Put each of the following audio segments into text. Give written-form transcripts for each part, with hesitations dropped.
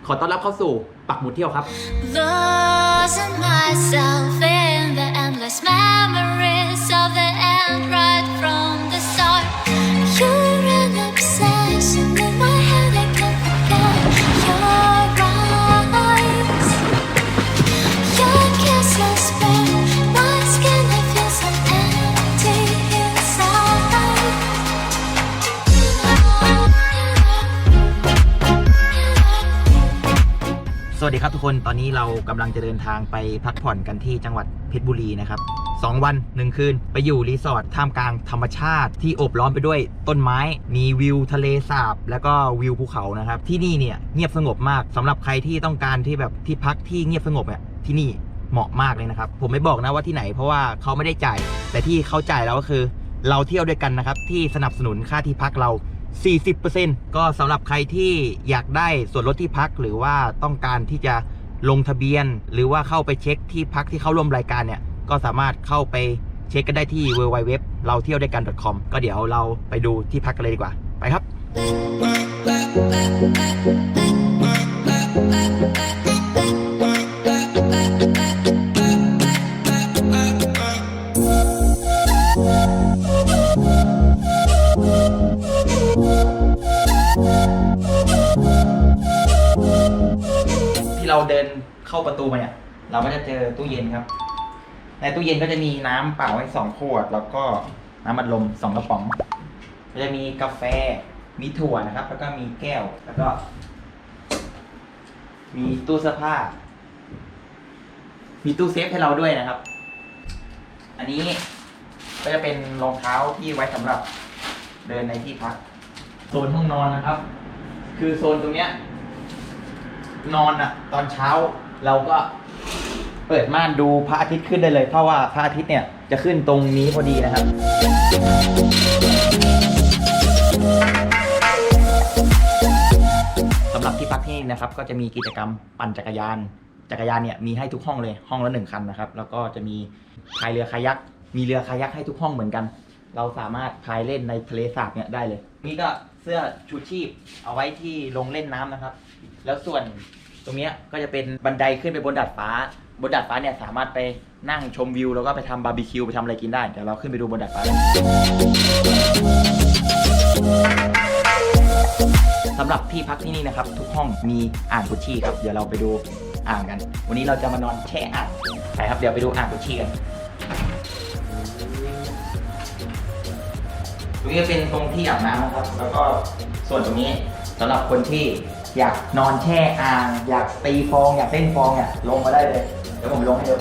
ขอต้อนรับเข้าสู่ปักหมุดเที่ยวครับ Losing myself in the endless memories of the end right from the start. You're an obsession in my head, I can't forget your eyes. Your kisses burn my skin, I feel so empty inside.สวัสดีครับทุกคนตอนนี้เรากำลังจะเดินทางไปพักผ่อนกันที่จังหวัดเพชรบุรีนะครับ2 วัน 1 คืนไปอยู่รีสอร์ทท่ามกลางธรรมชาติที่โอบล้อมไปด้วยต้นไม้มีวิวทะเลสาบแล้วก็วิวภูเขานะครับที่นี่เนี่ยเงียบสงบมากสำหรับใครที่ต้องการที่แบบที่พักที่เงียบสงบเนี่ยที่นี่เหมาะมากเลยนะครับผมไม่บอกนะว่าที่ไหนเพราะว่าเขาไม่ได้จ่ายแต่ที่เขาจ่ายแล้วก็คือเราเที่ยวด้วยกันนะครับที่สนับสนุนค่าที่พักเรา40% ก็สำหรับใครที่อยากได้ส่วนลดที่พักหรือว่าต้องการที่จะลงทะเบียนหรือว่าเข้าไปเช็คที่พักที่เข้าร่วมรายการเนี่ยก็สามารถเข้าไปเช็คกันได้ที่ www เราเที่ยวด้วยกัน .com ก็เดี๋ยวเราไปดูที่พักกันเลยดีกว่าไปครับที่เราเดินเข้าประตูมาเนี่ยเราก็จะเจอตู้เย็นครับในตู้เย็นก็จะมีน้ำเปล่าให้2 ขวดแล้วก็น้ำอัดลม2 กระป๋องก็จะมีกาแฟมีถั่วนะครับแล้วก็มีแก้วแล้วก็มีตู้เสื้อผ้ามีตู้เซฟให้เราด้วยนะครับอันนี้ก็จะเป็นรองเท้าที่ไว้สำหรับเดินในที่พักโซนห้องนอนนะครับคือโซนตรงเนี้ยนอนอ่ะตอนเช้าเราก็เปิดม่านดูพระอาทิตย์ขึ้นได้เลยเพราะว่าพระอาทิตย์เนี่ยจะขึ้นตรงนี้พอดีนะครับสำหรับที่พักที่นี่นะครับก็จะมีกิจกรรมปั่นจักรยานเนี่ยมีให้ทุกห้องเลยห้องละ1 คันนะครับแล้วก็จะมีพายเรือคายักมีเรือคายักให้ทุกห้องเหมือนกันเราสามารถพายเล่นในทะเลสาบเนี่ยได้เลยนี่ก็เสื้อชูชีพเอาไว้ที่ลงเล่นน้ำนะครับแล้วส่วนตรงนี้ก็จะเป็นบันไดขึ้นไปบนดาดฟ้าเนี่ยสามารถไปนั่งชมวิวแล้วก็ไปทำบาร์บีคิวไปทำอะไรกินได้เดี๋ยวเราขึ้นไปดูบนดาดฟ้าสำหรับที่พักที่นี่นะครับทุกห้องมีอ่างกุชชี่ครับเดี๋ยวเราไปดูอ่างกันวันนี้เราจะมานอนแช่อ่างไปครับเดี๋ยวไปดูอ่างกุชชี่กันตรงนี้เป็นตรงที่อาบน้ำนะครับแล้วก็ส่วนตรงนี้สำหรับคนที่อยากนอนแช่อ่างอยากตีฟองอยากเล่นฟองเนี่ยลงมาได้เลยเดี๋ยวผมลงให้ดู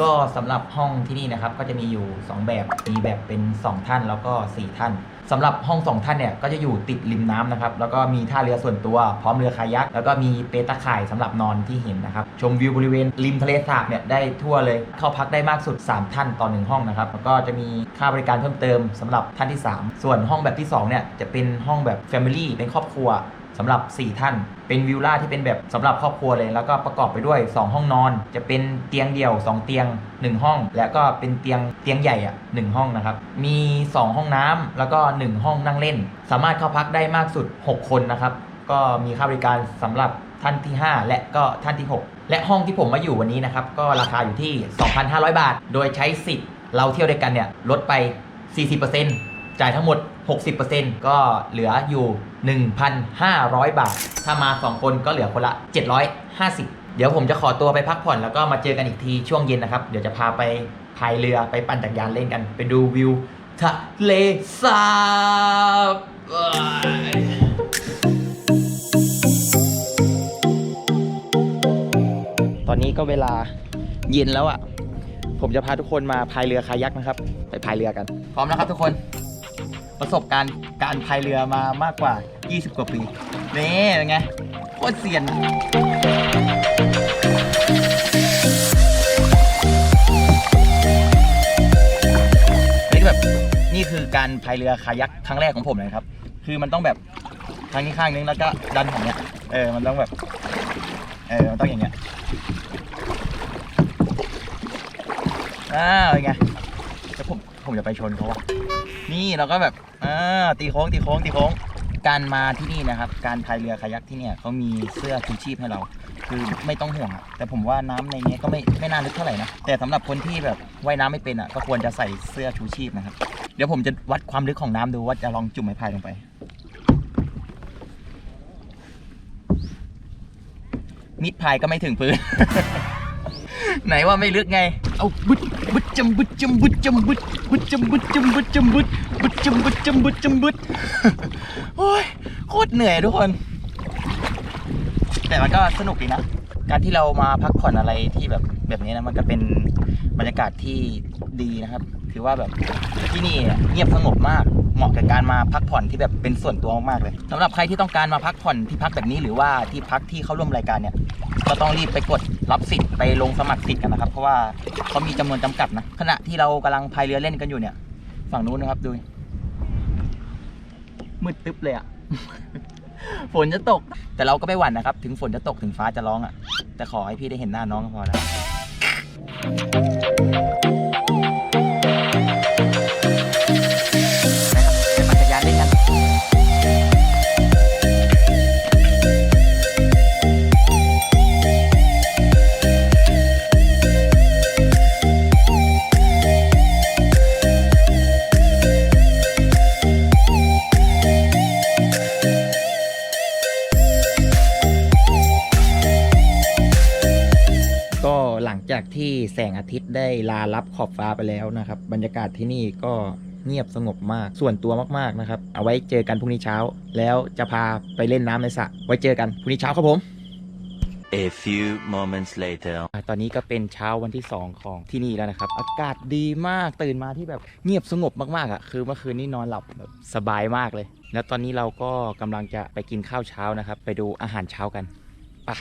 ก็สำหรับห้องที่นี่นะครับก็จะมีอยู่2 แบบมีแบบเป็น2 ท่านแล้วก็4 ท่านสำหรับห้อง2 ท่านเนี่ยก็จะอยู่ติดริมน้ำนะครับแล้วก็มีท่าเรือส่วนตัวพร้อมเรือคายักแล้วก็มีเปตะข่ายสำหรับนอนที่เห็นนะครับชมวิวบริเวณริมทะเลสาบเนี่ยได้ทั่วเลยเข้าพักได้มากสุด3 ท่านต่อ1 ห้องนะครับแล้วก็จะมีค่าบริการเพิ่มเติมสำหรับท่านที่3ส่วนห้องแบบที่2เนี่ยจะเป็นห้องแบบ Family เป็นครอบครัวสำหรับ4 ท่านเป็นวิลล่าที่เป็นแบบสำหรับครอบครัวเลยแล้วก็ประกอบไปด้วย2 ห้องนอนจะเป็นเตียงเดี่ยว2 เตียง1 ห้องแล้วก็เป็นเตียงใหญ่1 ห้องนะครับมี2 ห้องน้ำแล้วก็1 ห้องนั่งเล่นสามารถเข้าพักได้มากสุด6 คนนะครับก็มีค่าบริการสำหรับท่านที่5และก็ท่านที่6และห้องที่ผมมาอยู่วันนี้นะครับก็ราคาอยู่ที่ 2,500 บาทโดยใช้สิทธิ์เราเที่ยวด้วยกันเนี่ยลดไป 40%จ่ายทั้งหมด 60% ก็เหลืออยู่ 1,500 บาทถ้ามา2 คนก็เหลือคนละ750เดี๋ยวผมจะขอตัวไปพักผ่อนแล้วก็มาเจอกันอีกทีช่วงเย็นนะครับเดี๋ยวจะพาไปพายเรือไปปั่นจักรยานเล่นกันไปดูวิวทะเลสาบตอนนี้ก็เวลาเย็นแล้วผมจะพาทุกคนมาพายเรือคายักนะครับไปพายเรือกันพร้อมแล้วครับทุกคนประสบการณ์การพายเรือมามากกว่า20 กว่าปีนี่เป็นไงโคตรเซียนนี่แบบนี่คือการพายเรือคายักครั้งแรกของผมเลยครับคือมันต้องแบบทางนี้ข้างนึงแล้วก็ดันของเนี้ย มันต้องแบบมันต้องอย่างเงี้ยเป็นไงแล้วผมจะไปชนเขาอะนี่เราก็แบบตีโค้งการมาที่นี่นะครับการพายเรือคายักที่เนี่ยเขามีเสื้อชูชีพให้เราคือไม่ต้องห่วงอะแต่ผมว่าน้ำในนี้ก็ไม่น่าลึกเท่าไหร่นะแต่สำหรับคนที่แบบว่ายน้ำไม่เป็นอะก็ควรจะใส่เสื้อชูชีพนะครับเดี๋ยวผมจะวัดความลึกของน้ำดูว่าจะลองจุ่มไม้พายลงไปมิดพายก็ไม่ถึงพื้น ไหนว่าไม่ลึกไงเอาบึดจำบึดโอ้ยโคตรเหนื่อยทุกคนแต่มันก็สนุกดีนะการที่เรามาพักผ่อนอะไรที่แบบนี้นะมันก็เป็นบรรยากาศที่ดีนะครับถือว่าแบบที่นี่เงียบสงบมากเหมาะกับการมาพักผ่อนที่แบบเป็นส่วนตัวมากๆเลยสำหรับใครที่ต้องการมาพักผ่อนที่พักแบบนี้หรือว่าที่พักที่เข้าร่วมรายการเนี่ยก็ต้องรีบไปกดรับสิทธิ์ไปลงสมัครสิทธิ์กันนะครับเพราะว่าเขามีจำนวนจำกัดนะขณะที่เรากำลังพายเรือเล่นกันอยู่เนี่ยฝั่งนู้นนะครับดูมืดตึ๊บเลยอะ ฝนจะตกแต่เราก็ไม่หวั่นนะครับถึงฝนจะตกถึงฟ้าจะร้องอะแต่ขอให้พี่ได้เห็นหน้าน้องก็พอแล้วไปปั่นจักรยานเล่นกันหลังจากที่แสงอาทิตย์ได้ลาลับขอบฟ้าไปแล้วนะครับบรรยากาศที่นี่ก็เงียบสงบมากส่วนตัวมากๆนะครับเอาไว้เจอกันพรุ่งนี้เช้าแล้วจะพาไปเล่นน้ำในสระไว้เจอกันพรุ่งนี้เช้าครับผม A few moments later ตอนนี้ก็เป็นเช้าวันที่2ของที่นี่แล้วนะครับอากาศดีมากตื่นมาที่แบบเงียบสงบมากๆอ่ะคือเมื่อคืนนี้นอนหลับแบบสบายมากเลยแล้วตอนนี้เราก็กำลังจะไปกินข้าวเช้านะครับไปดูอาหารเช้ากันไป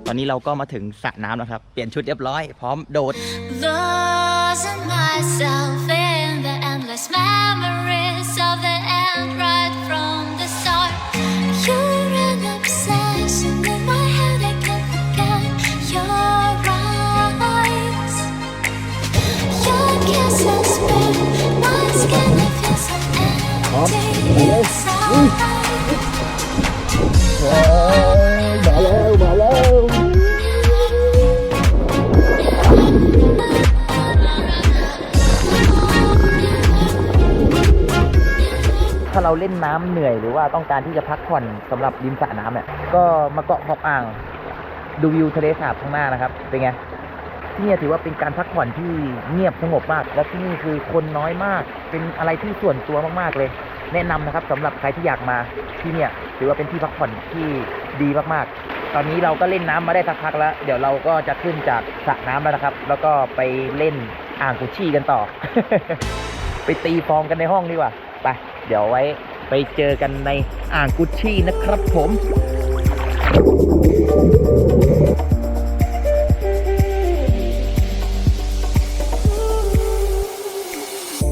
ตอนนี้เราก็มาถึงสระน้ำแล้วครับเปลี่ยนชุดเรียบร้อยพร้อมโดด Losing myself in the endless memories of the end right from the start. You're an obsession in my head, I can't forget your eyes. Your kisses burn my skin, I feel so empty inside. ถ้าเราเล่นน้ำเหนื่อยหรือว่าต้องการที่จะพักผ่อนสำหรับริมสระน้ำเนี่ยก็มาเกาะขอบอ่างดูวิวทะเลสาบข้างหน้านะครับเป็นไงที่นี่ถือว่าเป็นการพักผ่อนที่เงียบสงบมากและที่นี่คือคนน้อยมากเป็นอะไรที่ส่วนตัวมากๆเลยแนะนำนะครับสำหรับใครที่อยากมาที่เนี่ยถือว่าเป็นที่พักผ่อนที่ดีมากๆตอนนี้เราก็เล่นน้ำมาได้สักพักแล้วเดี๋ยวเราก็จะขึ้นจากสระน้ำแล้วนะครับแล้วก็ไปเล่นอ่างกุชชี่กันต่อ ไปตีฟองกันในห้องดีกว่าไปเดี๋ยวไว้ไปเจอกันในอ่างกุชชี่นะครับผม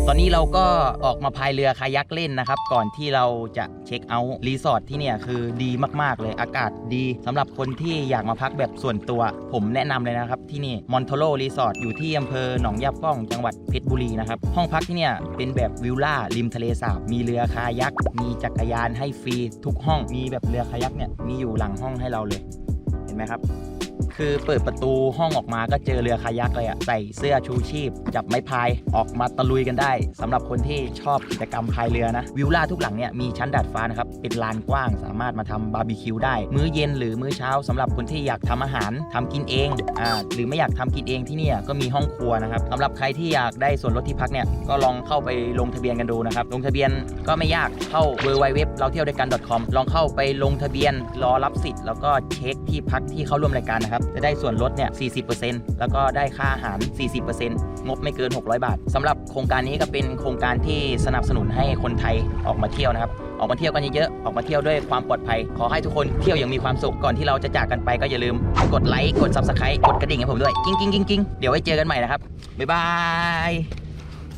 ตอนนี้เราก็ออกมาพายเรือคายักเล่นนะครับก่อนที่เราจะเช็คเอาท์รีสอร์ทที่เนี่ยคือดีมากๆเลยอากาศดีสำหรับคนที่อยากมาพักแบบส่วนตัวผมแนะนำเลยนะครับที่นี่มอนโทโรรีสอร์ทอยู่ที่อำเภอหนองยาป้องจังหวัดเพชรบุรีนะครับห้องพักที่เนี่ยเป็นแบบวิลล่าริมทะเลสาบมีเรือคายักมีจักรยานให้ฟรีทุกห้องมีแบบเรือคายักเนี่ยมีอยู่หลังห้องให้เราเลยเห็นไหมครับคือเปิดประตูห้องออกมาก็เจอเรือคายักเลยอ่ะใส่เสื้อชูชีพจับไม้พายออกมาตะลุยกันได้สำหรับคนที่ชอบกิจกรรมพายเรือนะวิลล่าทุกหลังเนี่ยมีชั้นดาดฟ้านะครับเป็นลานกว้างสามารถมาทำบาร์บีคิวได้มื้อเย็นหรือมื้อเช้าสำหรับคนที่อยากทำอาหารทำกินเองหรือไม่อยากทำกินเองที่นี่ก็มีห้องครัวนะครับสำหรับใครที่อยากได้ส่วนลดที่พักเนี่ยก็ลองเข้าไปลงทะเบียนกันดูนะครับลงทะเบียนก็ไม่ยากเข้า www เราเที่ยวด้วยกัน .com ลองเข้าไปลงทะเบียนรอรับสิทธิ์แล้วก็เช็คที่พักที่เข้าร่วมรายการนะครับ นะครับจะได้ส่วนลดเนี่ย 40% แล้วก็ได้ค่าอาหาร 40% งบไม่เกิน600 บาทสำหรับโครงการนี้ก็เป็นโครงการที่สนับสนุนให้คนไทยออกมาเที่ยวนะครับออกมาเที่ยวกันเยอะๆออกมาเที่ยวด้วยความปลอดภัยขอให้ทุกคนเที่ยวอย่างมีความสุขก่อนที่เราจะจากกันไปก็อย่าลืมกดไลค์กด Subscribe กดกระดิ่งให้ผมด้วยกิ้งๆๆๆเดี๋ยวไว้เจอกันใหม่นะครับบ๊ายบาย